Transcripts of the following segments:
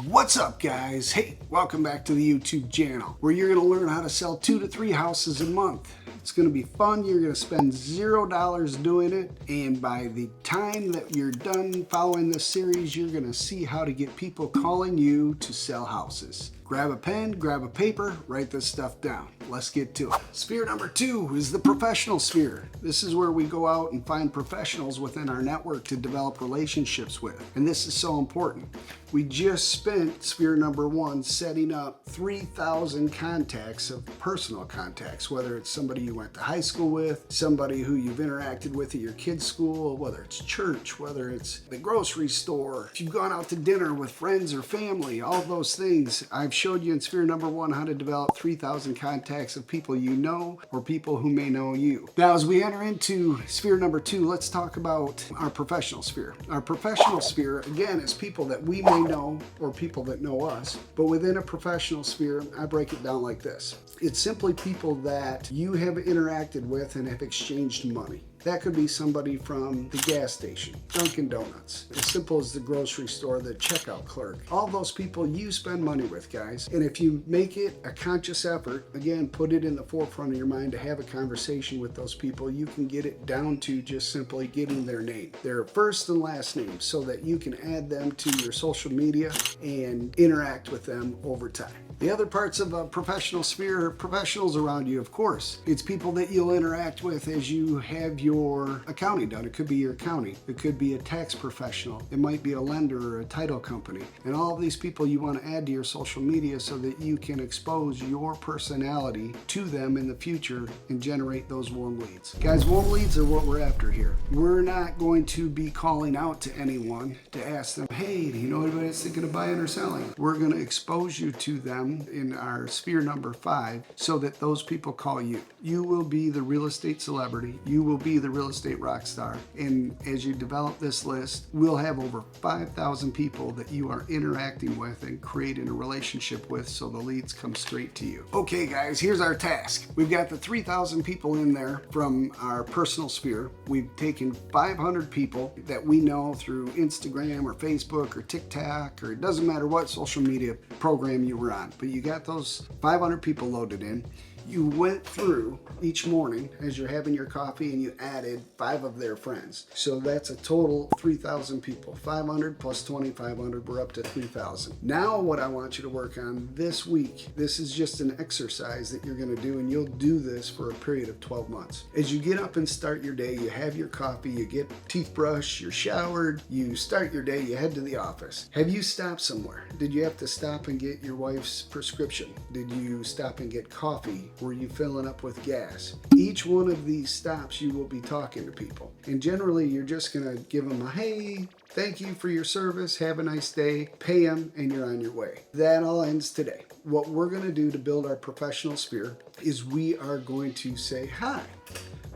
What's up, guys? Hey, welcome back to the YouTube channel where you're going to learn how to sell 2 to 3 houses a month. It's going to be fun. You're going to spend $0 doing it, and by the time that you're done following this series, you're going to see how to get people calling you to sell houses. Grab a pen, grab a paper, write this stuff down. Let's get to it. Sphere number 2 is the professional sphere. This is where we go out and find professionals within our network to develop relationships with. And this is so important. We just spent sphere number 1 setting up 3,000 contacts of personal contacts, whether it's somebody you went to high school with, somebody who you've interacted with at your kid's school, whether it's church, whether it's the grocery store, if you've gone out to dinner with friends or family, all those things. I've showed you in sphere number 1 how to develop 3,000 contacts of people you know or people who may know you. Now, as we enter into sphere number 2, let's talk about our professional sphere. Our professional sphere, again, is people that we may know or people that know us, but within a professional sphere, I break it down like this. It's simply people that you have interacted with and have exchanged money. That could be somebody from the gas station, Dunkin' Donuts, as simple as the grocery store, the checkout clerk. All those people you spend money with, guys. And if you make it a conscious effort, again, put it in the forefront of your mind to have a conversation with those people, you can get it down to just simply getting their name, their first and last name, so that you can add them to your social media and interact with them over time. The other parts of a professional sphere are professionals around you, of course. It's people that you'll interact with as you have your accounting done. It could be your accounting. It could be a tax professional. It might be a lender or a title company. And all of these people you want to add to your social media so that you can expose your personality to them in the future and generate those warm leads. Guys, warm leads are what we're after here. We're not going to be calling out to anyone to ask them, hey, do you know anybody that's thinking of buying or selling? We're going to expose you to them in our sphere number 5 so that those people call you. You will be the real estate celebrity. You will be the real estate rock star. And as you develop this list, we'll have over 5,000 people that you are interacting with and creating a relationship with, so the leads come straight to you. Okay, guys, here's our task. We've got the 3,000 people in there from our personal sphere. We've taken 500 people that we know through Instagram or Facebook or TikTok, or it doesn't matter what social media program you were on, but you got those 500 people loaded in. You went through each morning as you're having your coffee and you added 5 of their friends. So that's a total 3,000 people. 500 plus 2,500, we're up to 3,000. Now what I want you to work on this week, this is just an exercise that you're going to do, and you'll do this for a period of 12 months. As you get up and start your day, you have your coffee, you get teeth brushed, you're showered, you start your day, you head to the office. Have you stopped somewhere? Did you have to stop and get your wife's prescription? Did you stop and get coffee? Were you filling up with gas? Each one of these stops, you will be talking to people. And generally, you're just going to give them a, hey, thank you for your service, have a nice day, pay them, and you're on your way. That all ends today. What we're going to do to build our professional sphere is we are going to say, hi,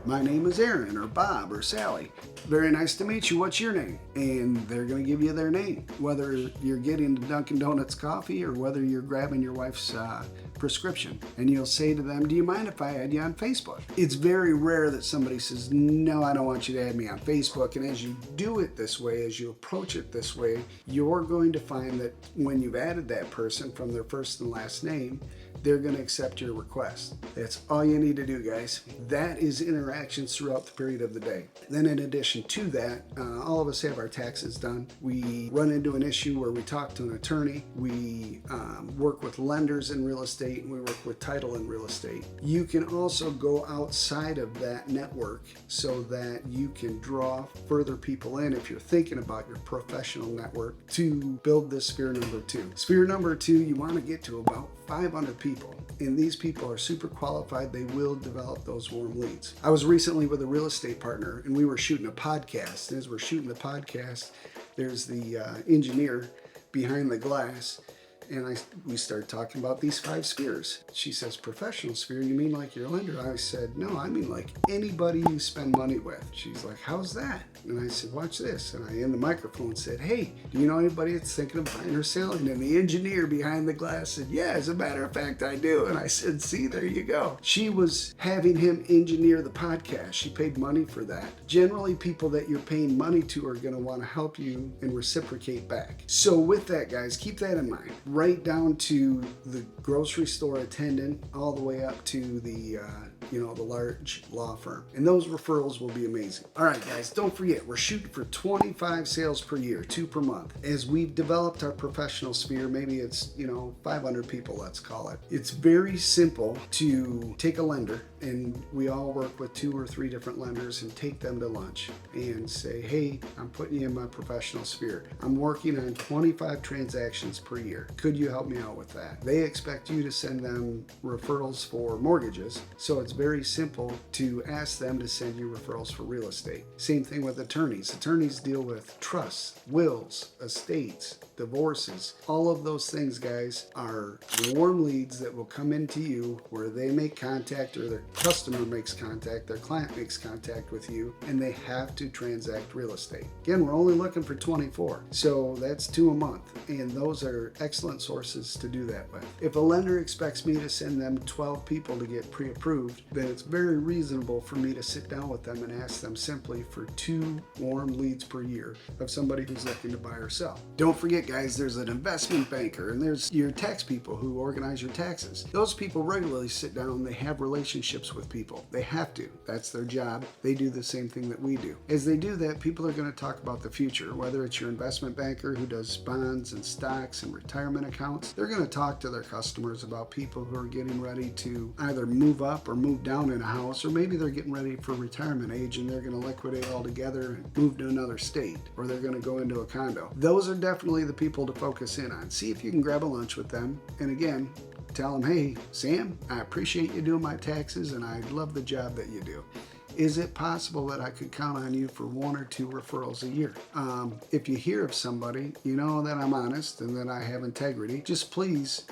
my name is Aaron or Bob or Sally. Very nice to meet you. What's your name? And they're going to give you their name, whether you're getting Dunkin' Donuts coffee or whether you're grabbing your wife's prescription. And you'll say to them, do you mind if I add you on Facebook? It's very rare that somebody says, no, I don't want you to add me on Facebook. And as you do it this way, as you approach it this way, you're going to find that when you've added that person from their first and last name, they're going to accept your request. That's all you need to do, guys. That is interactions throughout the period of the day. Then in addition to that, all of us have our taxes done. We run into an issue where we talk to an attorney. We work with lenders in real estate, and we work with title in real estate. You can also go outside of that network so that you can draw further people in if you're thinking about your professional network to build this sphere number 2. Sphere number 2, you want to get to about 500 people, and these people are super qualified. They will develop those warm leads. I was recently with a real estate partner, and we were shooting a podcast. And as we're shooting the podcast, there's the engineer behind the glass, And we started talking about these 5 spheres. She says, professional sphere, you mean like your lender? I said, no, I mean like anybody you spend money with. She's like, how's that? And I said, watch this. And I in the microphone said, hey, do you know anybody that's thinking of buying or selling? And the engineer behind the glass said, yeah, as a matter of fact, I do. And I said, see, there you go. She was having him engineer the podcast. She paid money for that. Generally, people that you're paying money to are going to want to help you and reciprocate back. So with that, guys, keep that in mind. Right down to the grocery store attendant, all the way up to the the large law firm. And those referrals will be amazing. All right, guys, don't forget, we're shooting for 25 sales per year, 2 per month. As we've developed our professional sphere, maybe it's, 500 people, let's call it. It's very simple to take a lender, and we all work with 2 or 3 different lenders, and take them to lunch and say, hey, I'm putting you in my professional sphere. I'm working on 25 transactions per year. Could you help me out with that? They expect you to send them referrals for mortgages, so it's very simple to ask them to send you referrals for real estate. Same thing with attorneys. Attorneys deal with trusts, wills, estates, divorces. All of those things, guys, are warm leads that will come into you where they make contact, or their customer makes contact, their client makes contact with you, and they have to transact real estate. Again, we're only looking for 24, so that's 2 a month, and those are excellent sources to do that with. If a lender expects me to send them 12 people to get pre-approved, then it's very reasonable for me to sit down with them and ask them simply for 2 warm leads per year of somebody who's looking to buy or sell. Don't forget, guys, there's an investment banker, and there's your tax people who organize your taxes. Those people regularly sit down, they have relationships with people. They have to. That's their job. They do the same thing that we do. As they do that, people are going to talk about the future, whether it's your investment banker who does bonds and stocks and retirement accounts. They're going to talk to their customers about people who are getting ready to either move up or move down in a house, or maybe they're getting ready for retirement age and they're going to liquidate altogether and move to another state, or they're going to go into a condo. Those are definitely the people to focus in on. See if you can grab a lunch with them, and again, tell them, hey, Sam, I appreciate you doing my taxes and I love the job that you do. Is it possible that I could count on you for 1 or 2 referrals a year? If you hear of somebody, you know that I'm honest and that I have integrity, just please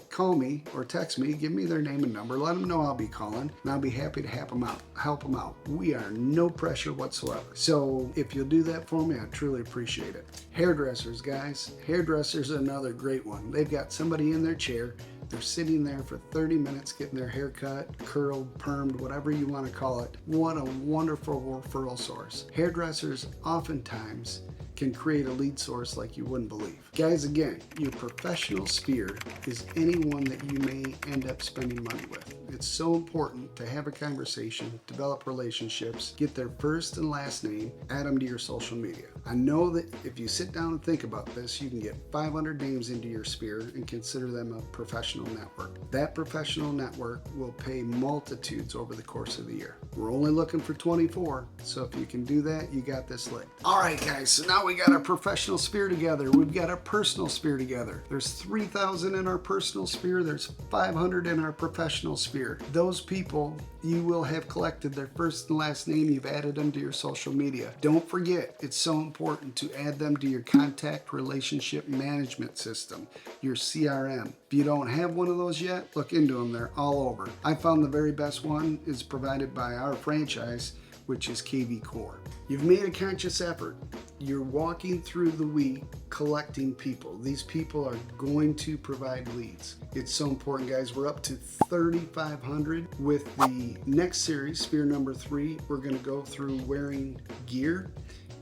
call me or text me, give me their name and number, let them know I'll be calling, and I'll be happy to help them out. We are no pressure whatsoever. So if you'll do that for me, I truly appreciate it. Hairdressers, guys. Hairdressers are another great one. They've got somebody in their chair. They're sitting there for 30 minutes getting their hair cut, curled, permed, whatever you want to call it. What a wonderful referral source. Hairdressers oftentimes can create a lead source like you wouldn't believe. Guys, again, your professional sphere is anyone that you may end up spending money with. It's so important to have a conversation, develop relationships, get their first and last name, add them to your social media. I know that if you sit down and think about this, you can get 500 names into your sphere and consider them a professional network. That professional network will pay multitudes over the course of the year. We're only looking for 24, so if you can do that, you got this licked. All right, guys, so now we got our professional sphere together. We've got our personal sphere together. There's 3,000 in our personal sphere. There's 500 in our professional sphere. Those people, you will have collected their first and last name. You've added them to your social media. Don't forget, it's so important to add them to your contact relationship management system, your CRM. If you don't have one of those yet, look into them. They're all over. I found the very best one is provided by our franchise, which is KV Core. You've made a conscious effort. You're walking through the week collecting people. These people are going to provide leads. It's so important, guys. We're up to 3,500. With the next series, Sphere number 3, we're going to go through wearing gear,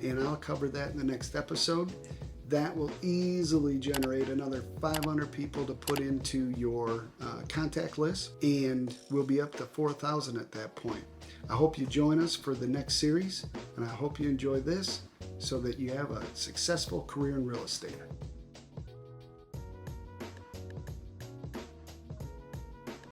and I'll cover that in the next episode. That will easily generate another 500 people to put into your contact list, and we'll be up to 4,000 at that point. I hope you join us for the next series, and I hope you enjoy this so that you have a successful career in real estate.